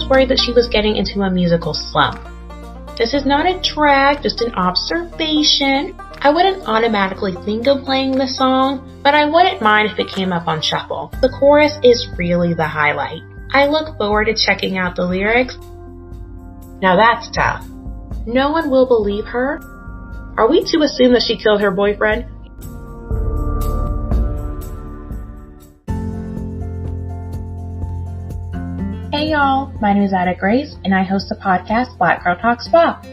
worried that she was getting into a musical slump. This is not a drag, just an observation. I wouldn't automatically think of playing the song, but I wouldn't mind if it came up on shuffle. The chorus is really the highlight. I look forward to checking out the lyrics. Now that's tough. No one will believe her. Are we to assume that she killed her boyfriend? Hey y'all, my name is Ada Grace and I host the podcast Black Girl Talks Pop.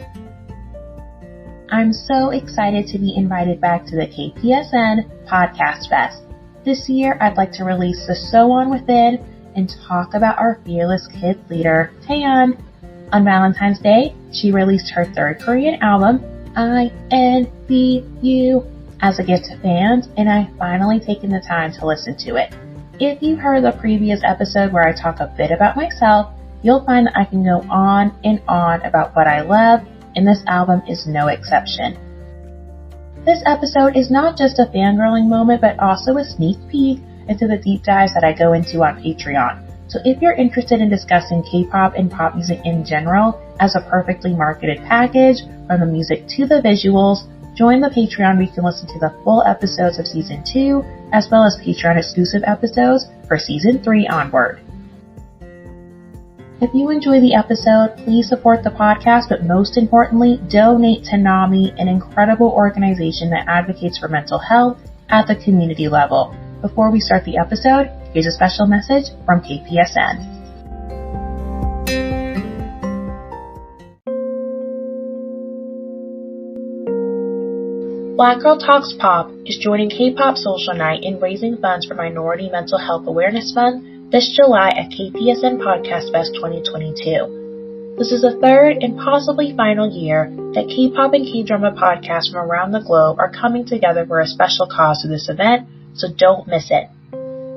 I'm so excited to be invited back to the KPSN Podcast Fest. This year I'd like to release the So On Within and talk about our fearless kid leader, Taeyeon. On Valentine's Day, she released her third Korean album, INVU, as a gift to fans, and I've finally taken the time to listen to it. If you heard the previous episode where I talk a bit about myself, you'll find that I can go on and on about what I love, and this album is no exception. This episode is not just a fangirling moment, but also a sneak peek into the deep dives that I go into on Patreon. So if you're interested in discussing K-pop and pop music in general as a perfectly marketed package, from the music to the visuals, join the Patreon where you can listen to the full episodes of Season 2, as well as Patreon exclusive episodes for Season 3 onward. If you enjoy the episode, please support the podcast, but most importantly, donate to NAMI, an incredible organization that advocates for mental health at the community level. Before we start the episode, here's a special message from KPSN. Black Girl Talks Pop is joining K-Pop Social Night in raising funds for Minority Mental Health Awareness Month this July at KPSN Podcast Fest 2022. This is the third and possibly final year that K-pop and K-drama podcasts from around the globe are coming together for a special cause to this event, so don't miss it.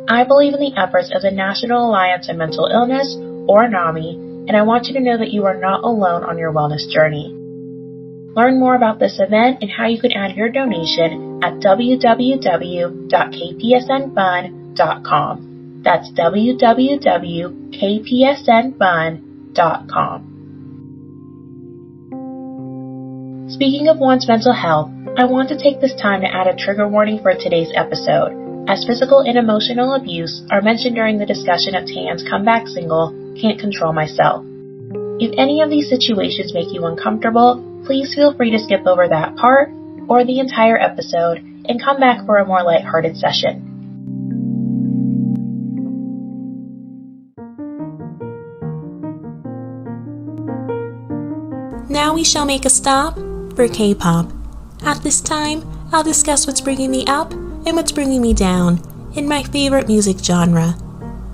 I believe in the efforts of the National Alliance on Mental Illness, or NAMI, and I want you to know that you are not alone on your wellness journey. Learn more about this event and how you can add your donation at www.kpsnfund.com. That's www.kpsnfund.com. Speaking of one's mental health, I want to take this time to add a trigger warning for today's episode, as physical and emotional abuse are mentioned during the discussion of Taeyeon's comeback single, Can't Control Myself. If any of these situations make you uncomfortable, please feel free to skip over that part or the entire episode and come back for a more lighthearted session. Now we shall make a stop for K-pop. At this time, I'll discuss what's bringing me up and what's bringing me down in my favorite music genre.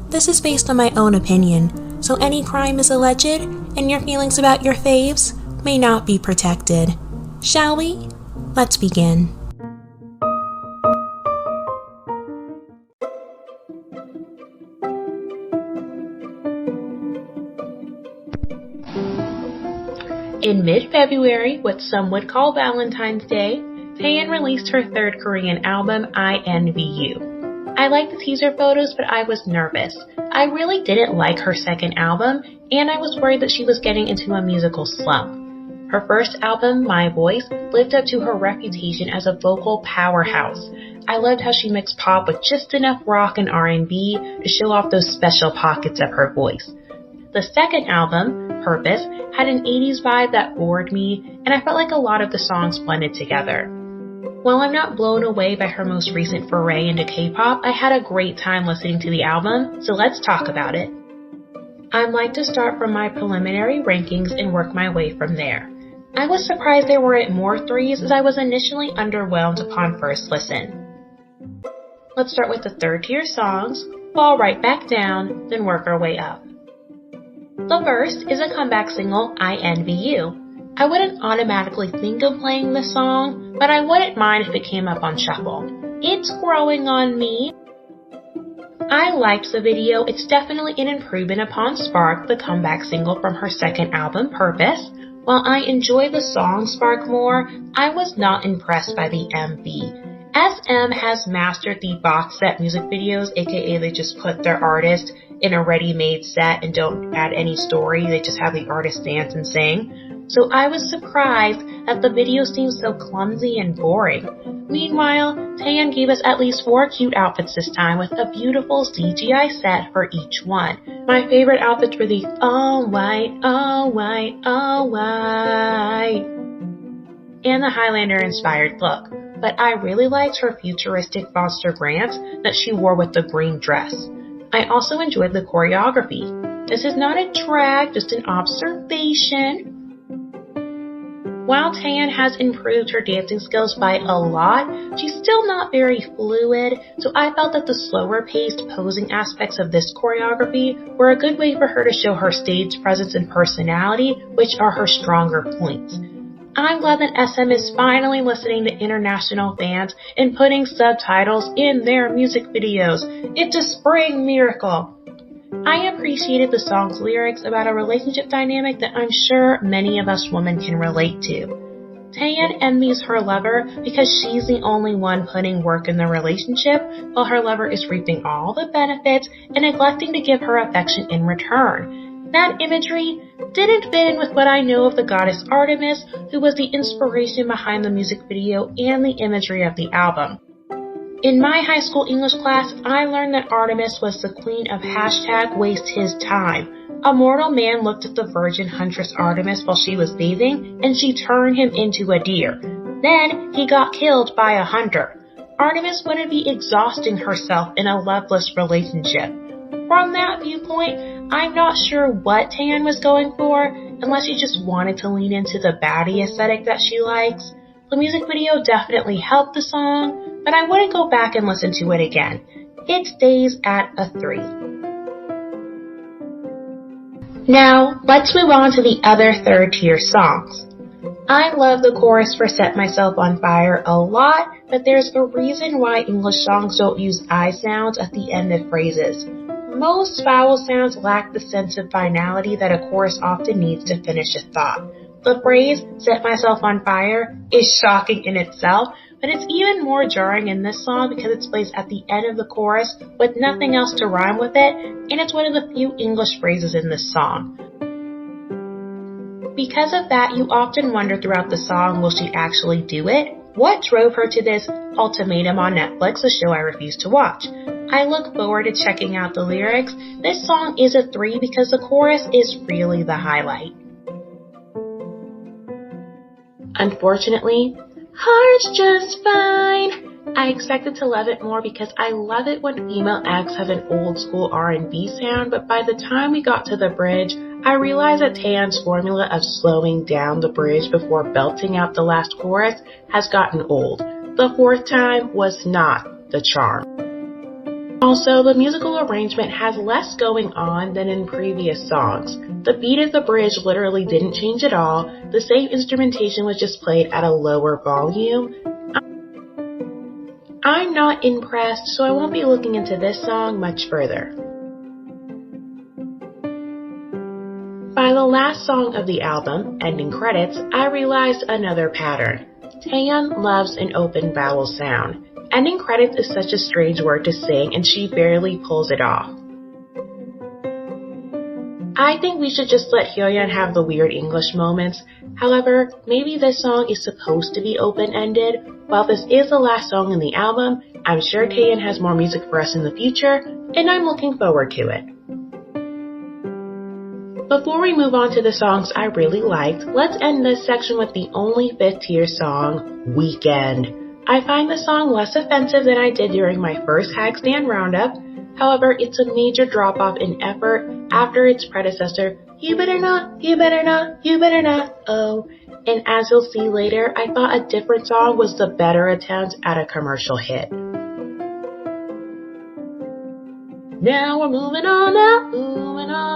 This is based on my own opinion, so any crime is alleged and your feelings about your faves may not be protected. Shall we? Let's begin. In mid-February, what some would call Valentine's Day, Taeyeon released her third Korean album, INVU. I liked the teaser photos, but I was nervous. I really didn't like her second album, and I was worried that she was getting into a musical slump. Her first album, My Voice, lived up to her reputation as a vocal powerhouse. I loved how she mixed pop with just enough rock and R&B to show off those special pockets of her voice. The second album, Purpose, had an 80s vibe that bored me, and I felt like a lot of the songs blended together. While I'm not blown away by her most recent foray into K-pop, I had a great time listening to the album, so let's talk about it. I'd like to start from my preliminary rankings and work my way from there. I was surprised there weren't more threes, as I was initially underwhelmed upon first listen. Let's start with the third tier songs, fall right back down, then work our way up. The first is a comeback single, INVU. I wouldn't automatically think of playing the song, but I wouldn't mind if it came up on shuffle. It's growing on me. I liked the video. It's definitely an improvement upon Spark, the comeback single from her second album, Purpose. While I enjoy the song Spark more, I was not impressed by the MV. SM has mastered the box set music videos, aka they just put their artist in a ready-made set and don't add any story, they just have the artist dance and sing. So I was surprised that the video seemed so clumsy and boring. Meanwhile, Taeyeon gave us at least 4 cute outfits this time with a beautiful CGI set for each one. My favorite outfits were the all white, all white, all white, and the Highlander-inspired look. But I really liked her futuristic Foster Grant that she wore with the green dress. I also enjoyed the choreography. This is not a drag, just an observation. While Taeyeon has improved her dancing skills by a lot, she's still not very fluid, so I felt that the slower-paced posing aspects of this choreography were a good way for her to show her stage presence and personality, which are her stronger points. I'm glad that SM is finally listening to international fans and putting subtitles in their music videos. It's a spring miracle. I appreciated the song's lyrics about a relationship dynamic that I'm sure many of us women can relate to. Taeyeon envies her lover because she's the only one putting work in the relationship, while her lover is reaping all the benefits and neglecting to give her affection in return. That imagery didn't fit in with what I know of the goddess Artemis, who was the inspiration behind the music video and the imagery of the album. In my high school English class, I learned that Artemis was the queen of #WasteHisTime. A mortal man looked at the virgin huntress Artemis while she was bathing, and she turned him into a deer. Then he got killed by a hunter. Artemis wouldn't be exhausting herself in a loveless relationship. From that viewpoint, I'm not sure what Taeyeon was going for, unless she just wanted to lean into the baddie aesthetic that she likes. The music video definitely helped the song, but I wouldn't go back and listen to it again. It stays at a 3. Now, let's move on to the other third-tier songs. I love the chorus for Set Myself on Fire a lot, but there's a reason why English songs don't use I sounds at the end of phrases. Most vowel sounds lack the sense of finality that a chorus often needs to finish a thought. The phrase, set myself on fire, is shocking in itself, but it's even more jarring in this song because it's placed at the end of the chorus with nothing else to rhyme with it, and it's one of the few English phrases in this song. Because of that, you often wonder throughout the song, will she actually do it? What drove her to this ultimatum on Netflix, a show I refuse to watch? I look forward to checking out the lyrics. This song is a 3 because the chorus is really the highlight. Unfortunately, Heart's Just Fine. I expected to love it more because I love it when female acts have an old school R&B sound, but by the time we got to the bridge, I realized that Taeyeon's formula of slowing down the bridge before belting out the last chorus has gotten old. The 4th time was not the charm. Also, the musical arrangement has less going on than in previous songs. The beat of the bridge literally didn't change at all. The same instrumentation was just played at a lower volume. I'm not impressed, so I won't be looking into this song much further. By the last song of the album, Ending Credits, I realized another pattern. Taeyeon loves an open vowel sound. Ending credits is such a strange word to sing, and she barely pulls it off. I think we should just let Hyoyeon have the weird English moments. However, maybe this song is supposed to be open-ended. While this is the last song in the album, I'm sure Taeyeon has more music for us in the future, and I'm looking forward to it. Before we move on to the songs I really liked, let's end this section with the only 5th-tier song, Weekend. I find the song less offensive than I did during my first Hagstand roundup. However, it's a major drop-off in effort after its predecessor, You Better Not, You Better Not, You Better Not, oh. And as you'll see later, I thought a different song was the better attempt at a commercial hit. Now we're moving on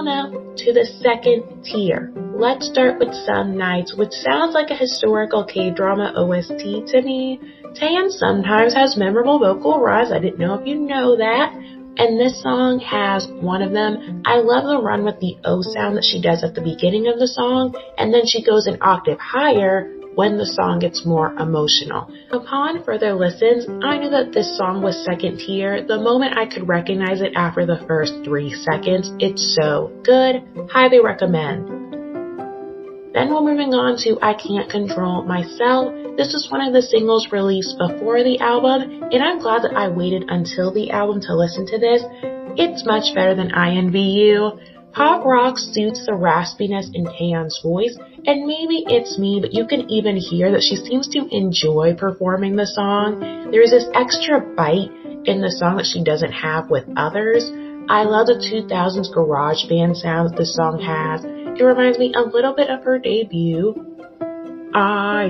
out to the 2nd tier. Let's start with Some Nights, which sounds like a historical K-drama OST to me. Taeyeon sometimes has memorable vocal runs. I didn't know if you know that. And this song has one of them. I love the run with the O sound that she does at the beginning of the song, and then she goes an octave higher when the song gets more emotional. Upon further listens, I knew that this song was second tier the moment I could recognize it after the first 3 seconds. It's so good. Highly recommend. Then we're moving on to I Can't Control Myself. This was one of the singles released before the album, and I'm glad that I waited until the album to listen to this. It's much better than INVU. Pop rock suits the raspiness in Taeyeon's voice, and maybe it's me, but you can even hear that she seems to enjoy performing the song. There's this extra bite in the song that she doesn't have with others. I love the 2000s garage band sound that the song has. It reminds me a little bit of her debut. I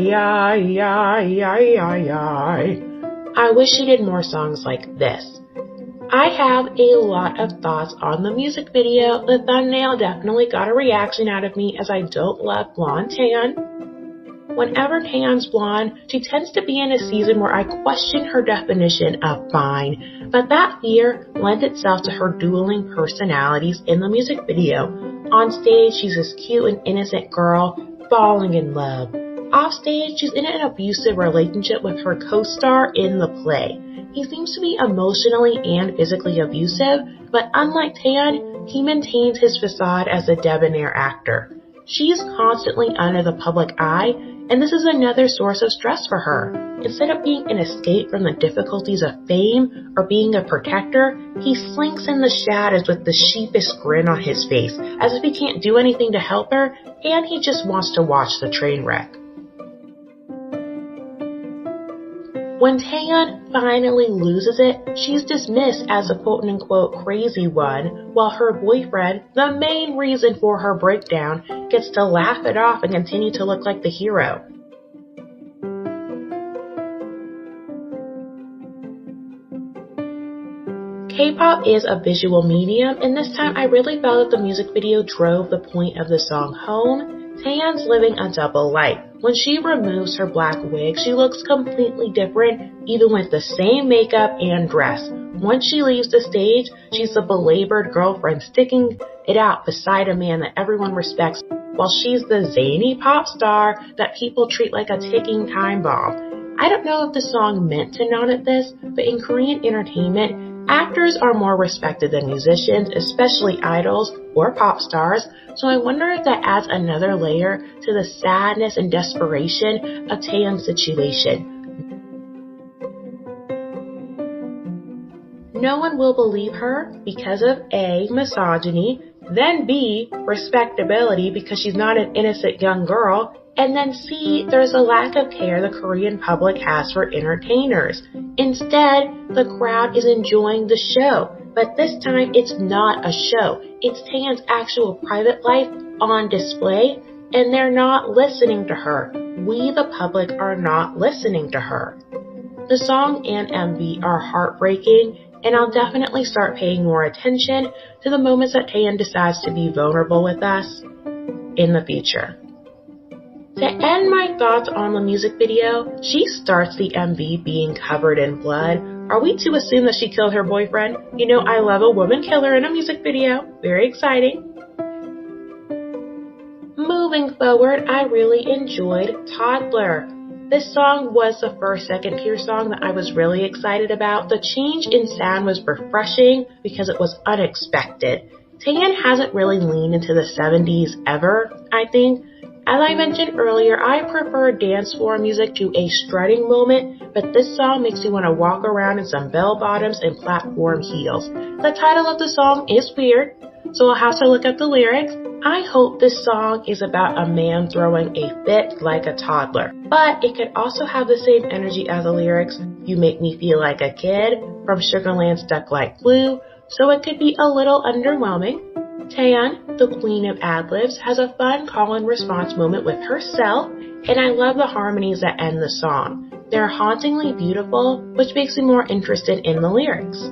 wish she did more songs like this. I have a lot of thoughts on the music video. The thumbnail definitely got a reaction out of me as I don't love blonde Taeyeon. Whenever Taeyeon's blonde, she tends to be in a season where I question her definition of fine, but that fear lends itself to her dueling personalities in the music video. On stage, she's this cute and innocent girl falling in love. Off stage, she's in an abusive relationship with her co-star in the play. He seems to be emotionally and physically abusive, but unlike Taeyeon, he maintains his facade as a debonair actor. She's constantly under the public eye, and this is another source of stress for her. Instead of being an escape from the difficulties of fame or being a protector, he slinks in the shadows with the sheepish grin on his face, as if he can't do anything to help her, and he just wants to watch the train wreck. When Taeyeon finally loses it, she's dismissed as the quote-unquote crazy one, while her boyfriend, the main reason for her breakdown, gets to laugh it off and continue to look like the hero. K-pop is a visual medium, and this time I really felt that the music video drove the point of the song home. Taeyeon's living a double life. When she removes her black wig, she looks completely different, even with the same makeup and dress. Once she leaves the stage, she's the belabored girlfriend sticking it out beside a man that everyone respects, while she's the zany pop star that people treat like a ticking time bomb. I don't know if the song meant to nod at this, but in Korean entertainment, actors are more respected than musicians, especially idols or pop stars, so I wonder if that adds another layer to the sadness and desperation of Taeyeon's situation. No one will believe her because of A, misogyny, then B, respectability because she's not an innocent young girl, and then C, there's a lack of care the Korean public has for entertainers. Instead, the crowd is enjoying the show. But this time, it's not a show. It's Taeyeon's actual private life on display, and they're not listening to her. We, the public, are not listening to her. The song and MV are heartbreaking, and I'll definitely start paying more attention to the moments that Taeyeon decides to be vulnerable with us in the future. To end my thoughts on the music video, she starts the MV being covered in blood. Are we to assume that she killed her boyfriend? You know, I love a woman killer in a music video. Very exciting. Moving forward, I really enjoyed Toddler. This song was the first second-tier song that I was really excited about. The change in sound was refreshing because it was unexpected. Taeyeon hasn't really leaned into the 70s ever, I think. As I mentioned earlier, I prefer dance floor music to a strutting moment, but this song makes me want to walk around in some bell-bottoms and platform heels. The title of the song is weird, so I'll have to look up the lyrics. I hope this song is about a man throwing a fit like a toddler, but it could also have the same energy as the lyrics, "You make me feel like a kid," from Sugarland Stuck Like Glue, so it could be a little underwhelming. Taeyeon, the queen of ad-libs, has a fun call and response moment with herself, and I love the harmonies that end the song. They're hauntingly beautiful, which makes me more interested in the lyrics.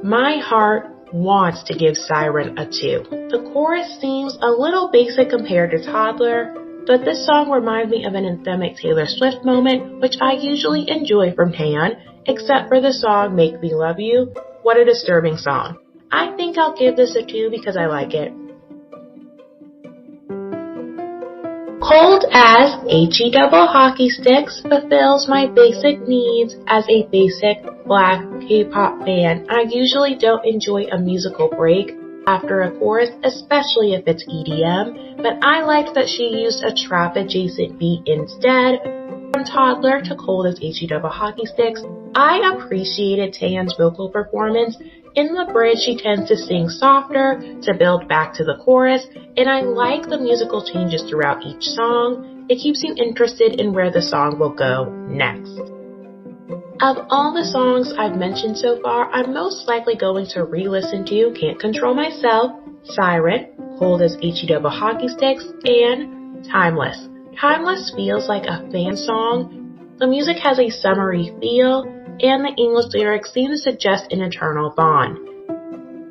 My heart wants to give Siren a 2. The chorus seems a little basic compared to Toddler, but this song reminds me of an anthemic Taylor Swift moment, which I usually enjoy from Taeyeon, except for the song Make Me Love You. What a disturbing song. I think I'll give this a 2 because I like it. Cold as HE double hockey sticks fulfills my basic needs as a basic black K-pop fan. I usually don't enjoy a musical break after a chorus, especially if it's EDM, but I liked that she used a trap adjacent beat instead. From Toddler to Cold as HE double hockey sticks, I appreciated Taeyeon's vocal performance. In the bridge, she tends to sing softer to build back to the chorus, and I like the musical changes throughout each song. It keeps you interested in where the song will go next. Of all the songs I've mentioned so far, I'm most likely going to re-listen to Can't Control Myself, Siren, Cold as HE double hockey sticks, and Timeless. Timeless feels like a fan song. The music has a summery feel, and the English lyrics seem to suggest an eternal bond.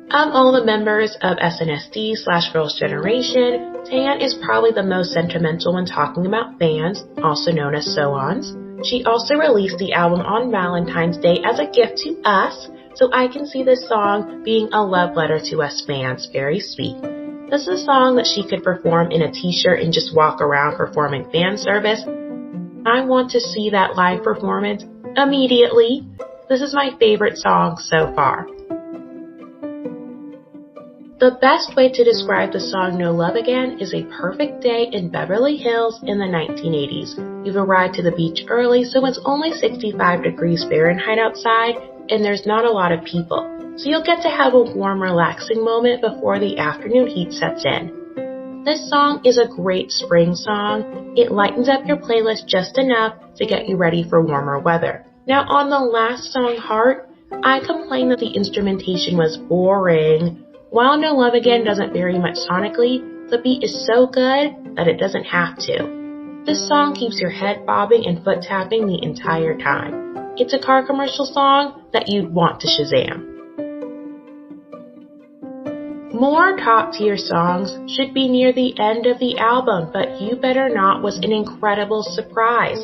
Of all the members of SNSD/Girls' Generation, Taeyeon is probably the most sentimental when talking about fans, also known as SOANs. She also released the album on Valentine's Day as a gift to us, so I can see this song being a love letter to us fans. Very sweet. This is a song that she could perform in a t-shirt and just walk around performing fan service. I want to see that live performance immediately. This is my favorite song so far. The best way to describe the song No Love Again is a perfect day in Beverly Hills in the 1980s. You've arrived to the beach early, so it's only 65 degrees Fahrenheit outside, and there's not a lot of people. So you'll get to have a warm, relaxing moment before the afternoon heat sets in. This song is a great spring song. It lightens up your playlist just enough to get you ready for warmer weather. Now on the last song, Heart, I complained that the instrumentation was boring. While No Love Again doesn't vary much sonically, the beat is so good that it doesn't have to. This song keeps your head bobbing and foot tapping the entire time. It's a car commercial song that you'd want to Shazam. More top-tier songs should be near the end of the album, but You Better Not was an incredible surprise.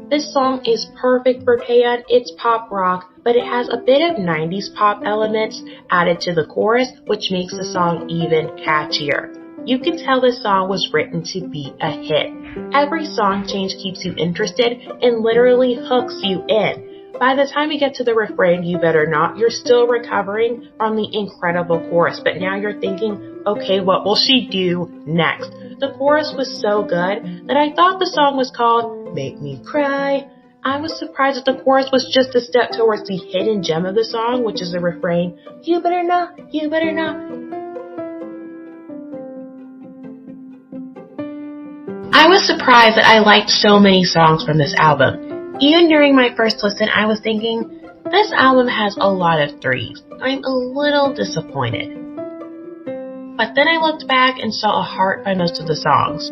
This song is perfect for Taeyeon. It's pop rock, but it has a bit of 90s pop elements added to the chorus, which makes the song even catchier. You can tell this song was written to be a hit. Every song change keeps you interested and literally hooks you in. By the time you get to the refrain, You Better Not, you're still recovering from the incredible chorus, but now you're thinking, okay, what will she do next? The chorus was so good that I thought the song was called Make Me Cry. I was surprised that the chorus was just a step towards the hidden gem of the song, which is the refrain, You better not, you better not. I was surprised that I liked so many songs from this album. Even during my first listen, I was thinking, this album has a lot of threes. I'm a little disappointed. But then I looked back and saw a heart by most of the songs.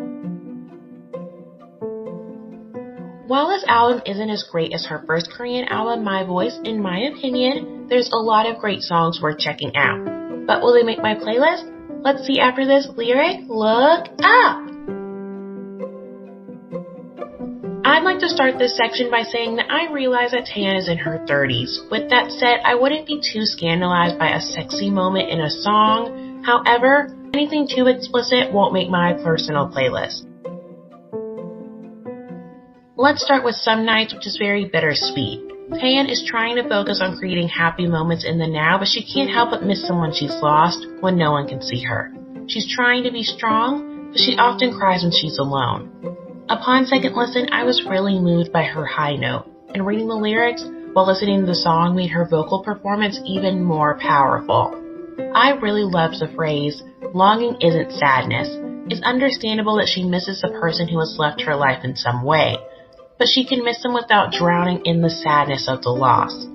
While this album isn't as great as her first Korean album, My Voice, in my opinion, there's a lot of great songs worth checking out. But will they make my playlist? Let's see after this lyric. Look up! I'd like to start this section by saying that I realize that Taeyeon is in her 30s. With that said, I wouldn't be too scandalized by a sexy moment in a song. However, anything too explicit won't make my personal playlist. Let's start with Some Nights, which is very bittersweet. Taeyeon is trying to focus on creating happy moments in the now, but she can't help but miss someone she's lost when no one can see her. She's trying to be strong, but she often cries when she's alone. Upon second listen, I was really moved by her high note, and reading the lyrics while listening to the song made her vocal performance even more powerful. I really loved the phrase, longing isn't sadness. It's understandable that she misses the person who has left her life in some way, but she can miss them without drowning in the sadness of the loss.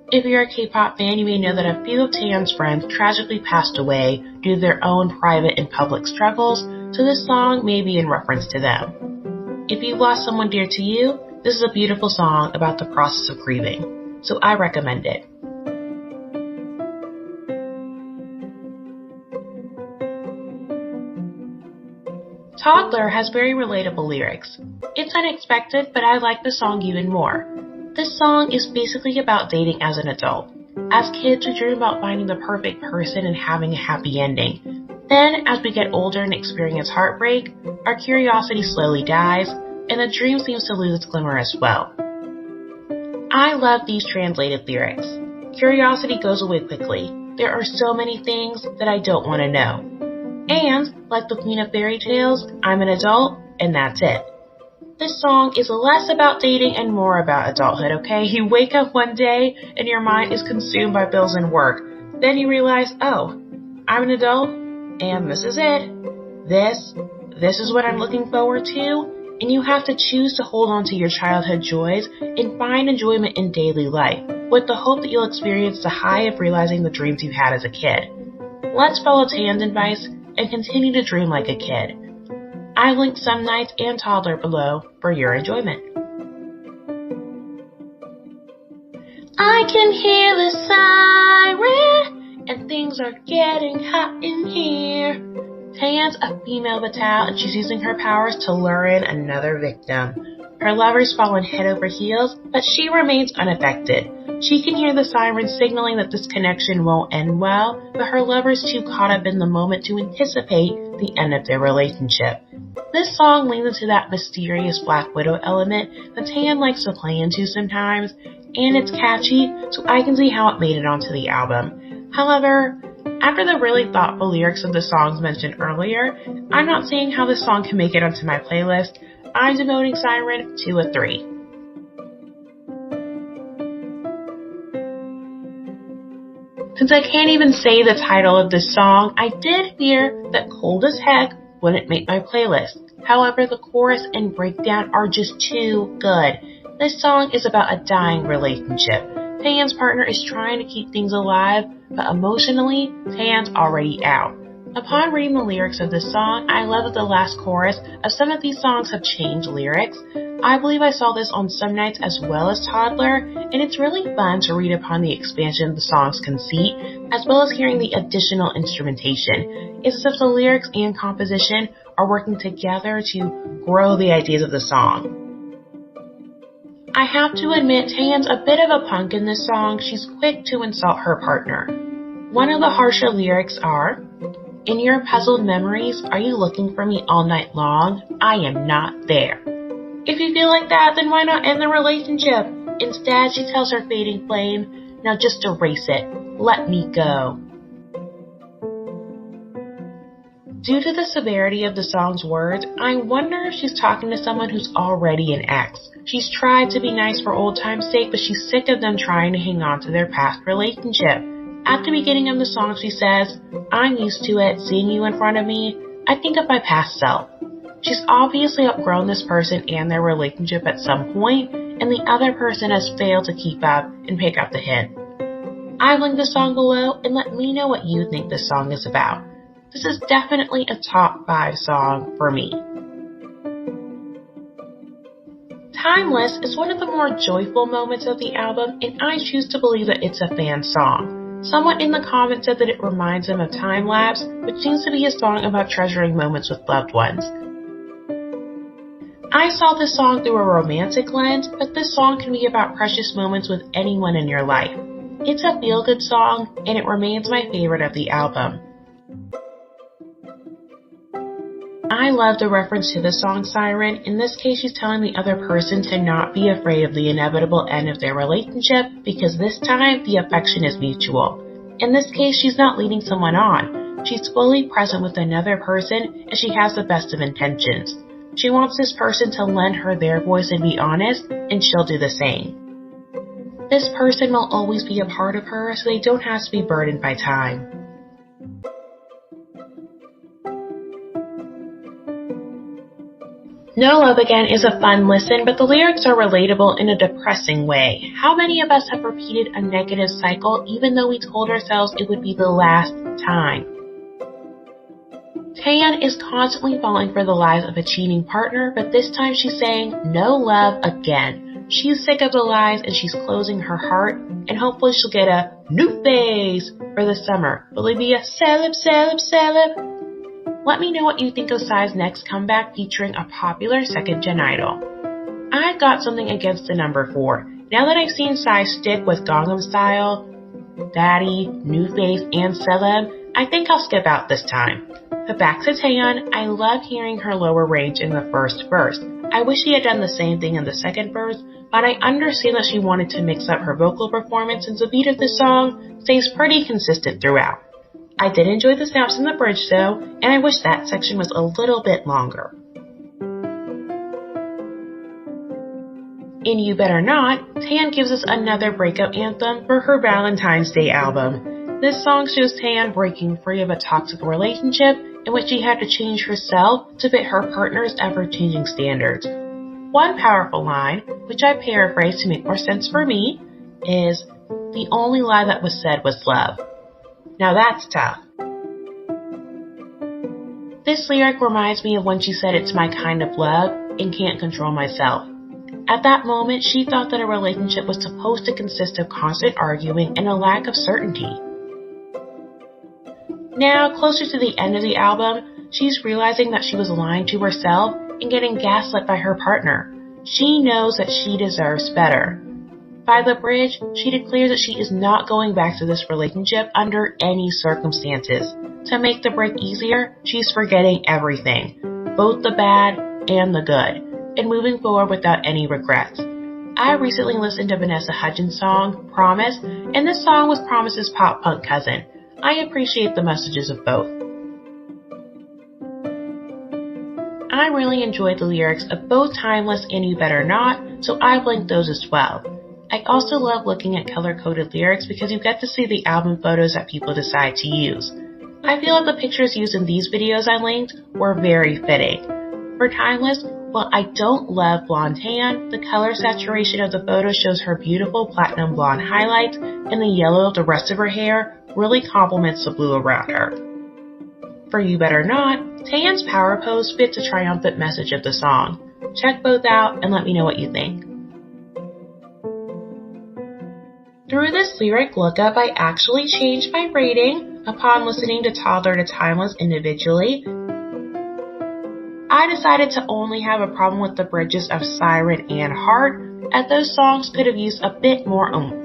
If you're a K-pop fan, you may know that a few of Taeyeon's friends tragically passed away due to their own private and public struggles, so this song may be in reference to them. If you've lost someone dear to you, this is a beautiful song about the process of grieving, so I recommend it. Toddler has very relatable lyrics. It's unexpected, but I like the song even more. This song is basically about dating as an adult. As kids, we dream about finding the perfect person and having a happy ending. Then, as we get older and experience heartbreak, our curiosity slowly dies, and the dream seems to lose its glimmer as well. I love these translated lyrics. Curiosity goes away quickly. There are so many things that I don't want to know. And, like the Queen of Fairy Tales, I'm an adult, and that's it. This song is less about dating and more about adulthood, okay? You wake up one day and your mind is consumed by bills and work. Then you realize, oh, I'm an adult, and this is it. This is what I'm looking forward to. And you have to choose to hold on to your childhood joys and find enjoyment in daily life, with the hope that you'll experience the high of realizing the dreams you had as a kid. Let's follow Taeyeon's advice and continue to dream like a kid. I've linked Some Nights and Toddler below for your enjoyment. I can hear the siren, and things are getting hot in here. Taeyeon's a female Batal, and she's using her powers to lure in another victim. Her lover's fallen head over heels, but she remains unaffected. She can hear the siren signaling that this connection won't end well, but her lover's too caught up in the moment to anticipate the end of their relationship. This song leans into that mysterious Black Widow element that Taeyeon likes to play into sometimes, and it's catchy, so I can see how it made it onto the album. However, after the really thoughtful lyrics of the songs mentioned earlier, I'm not seeing how this song can make it onto my playlist. I'm devoting Siren to a 3. Since I can't even say the title of this song, I did fear that Cold as Heck wouldn't make my playlist. However, the chorus and breakdown are just too good. This song is about a dying relationship. Taeyeon's partner is trying to keep things alive, but emotionally, Taeyeon's already out. Upon reading the lyrics of this song, I love that the last chorus of some of these songs have changed lyrics. I believe I saw this on Some Nights as well as Toddler, and it's really fun to read upon the expansion of the song's conceit, as well as hearing the additional instrumentation. It's as if the lyrics and composition are working together to grow the ideas of the song. I have to admit, Taeyeon's a bit of a punk in this song. She's quick to insult her partner. One of the harsher lyrics are, "In your puzzled memories, are you looking for me all night long? I am not there." If you feel like that, then why not end the relationship? Instead, she tells her fading flame, "Now just erase it. Let me go." Due to the severity of the song's words, I wonder if she's talking to someone who's already an ex. She's tried to be nice for old time's sake, but she's sick of them trying to hang on to their past relationship. At the beginning of the song, she says, "I'm used to it, seeing you in front of me. I think of my past self." She's obviously outgrown this person and their relationship at some point, and the other person has failed to keep up and pick up the hint. I've linked the song below, and let me know what you think this song is about. This is definitely a top 5 song for me. Timeless is one of the more joyful moments of the album, and I choose to believe that it's a fan song. Someone in the comments said that it reminds him of Time Lapse, which seems to be a song about treasuring moments with loved ones. I saw this song through a romantic lens, but this song can be about precious moments with anyone in your life. It's a feel-good song, and it remains my favorite of the album. I love the reference to the song Siren. In this case, she's telling the other person to not be afraid of the inevitable end of their relationship, because this time the affection is mutual. In this case, she's not leading someone on. She's fully present with another person, and she has the best of intentions. She wants this person to lend her their voice and be honest, and she'll do the same. This person will always be a part of her, so they don't have to be burdened by time. No Love Again is a fun listen, but the lyrics are relatable in a depressing way. How many of us have repeated a negative cycle even though we told ourselves it would be the last time? Taeyeon is constantly falling for the lies of a cheating partner, but this time she's saying no love again. She's sick of the lies and she's closing her heart, and hopefully she'll get a new phase for the summer. Will it be a celeb? Let me know what you think of Psy's next comeback featuring a popular second-gen idol. I've got something against the number 4. Now that I've seen Psy stick with Gangnam Style, Daddy, New Phase, and Celeb, I think I'll skip out this time. But back to Taeyeon, I love hearing her lower range in the first verse. I wish she had done the same thing in the second verse, but I understand that she wanted to mix up her vocal performance, since the beat of the song stays pretty consistent throughout. I did enjoy the snaps in the bridge though, and I wish that section was a little bit longer. In You Better Not, Taeyeon gives us another breakup anthem for her Valentine's Day album. This song shows Taeyeon breaking free of a toxic relationship in which she had to change herself to fit her partner's ever-changing standards. One powerful line, which I paraphrase to make more sense for me, is, "The only lie that was said was love." Now that's tough. This lyric reminds me of when she said it's my kind of love and can't control myself. At that moment, she thought that a relationship was supposed to consist of constant arguing and a lack of certainty. Now, closer to the end of the album, she's realizing that she was lying to herself and getting gaslit by her partner. She knows that she deserves better. By the bridge, she declares that she is not going back to this relationship under any circumstances. To make the break easier, she's forgetting everything, both the bad and the good, and moving forward without any regrets. I recently listened to Vanessa Hudgens' song, Promise, and this song was Promise's pop-punk cousin. I appreciate the messages of both. I really enjoyed the lyrics of both Timeless and You Better Not, so I've linked those as well. I also love looking at color-coded lyrics because you get to see the album photos that people decide to use. I feel like the pictures used in these videos I linked were very fitting. For Timeless, while I don't love blonde Taeyeon, the color saturation of the photo shows her beautiful platinum blonde highlights, and the yellow of the rest of her hair really complements the blue around her. For You Better Not, Taeyeon's power pose fits the triumphant message of the song. Check both out and let me know what you think. Through this lyric lookup, I actually changed my rating upon listening to Toddler to Timeless individually. I decided to only have a problem with the bridges of Siren and Heart, as those songs could have used a bit more oomph.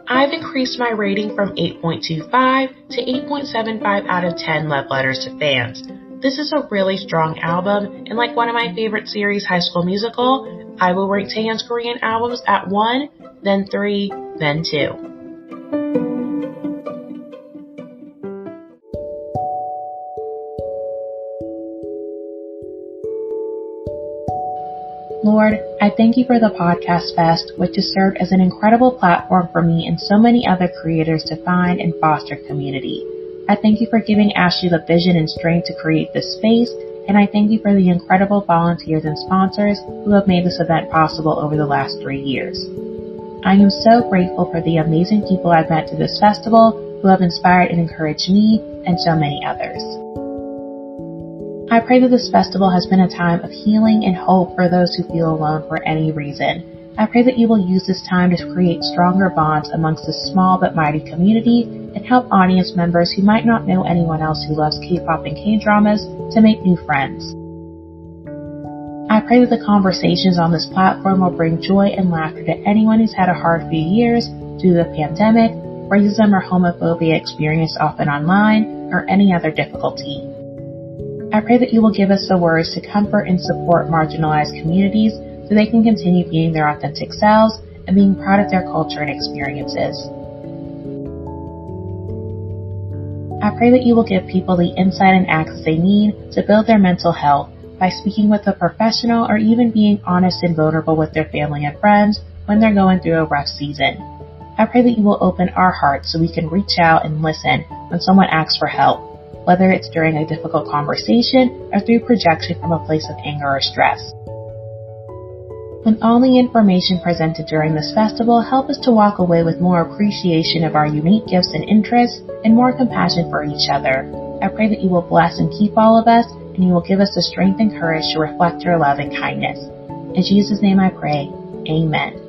I've increased my rating from 8.25 to 8.75 out of 10 love letters to fans. This is a really strong album, and like one of my favorite series, High School Musical, I will rank Taeyeon's Korean albums at 1, then 3, then 2. Lord, I thank you for the Podcast Fest, which has served as an incredible platform for me and so many other creators to find and foster community. I thank you for giving Ashley the vision and strength to create this space, and I thank you for the incredible volunteers and sponsors who have made this event possible over the last 3 years. I am so grateful for the amazing people I've met through this festival who have inspired and encouraged me and so many others. I pray that this festival has been a time of healing and hope for those who feel alone for any reason. I pray that you will use this time to create stronger bonds amongst this small but mighty community and help audience members who might not know anyone else who loves K-pop and K-dramas to make new friends. I pray that the conversations on this platform will bring joy and laughter to anyone who's had a hard few years due to the pandemic, racism or homophobia experienced often online, or any other difficulty. I pray that you will give us the words to comfort and support marginalized communities so they can continue being their authentic selves and being proud of their culture and experiences. I pray that you will give people the insight and access they need to build their mental health by speaking with a professional or even being honest and vulnerable with their family and friends when they're going through a rough season. I pray that you will open our hearts so we can reach out and listen when someone asks for help, whether it's during a difficult conversation or through projection from a place of anger or stress. When all the information presented during this festival help us to walk away with more appreciation of our unique gifts and interests and more compassion for each other. I pray that you will bless and keep all of us, and you will give us the strength and courage to reflect your love and kindness. In Jesus' name I pray, amen.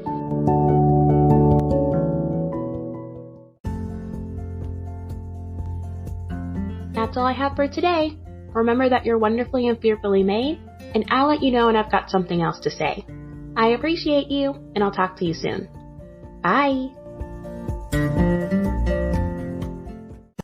That's all I have for today. Remember that you're wonderfully and fearfully made, and I'll let you know when I've got something else to say. I appreciate you, and I'll talk to you soon. Bye!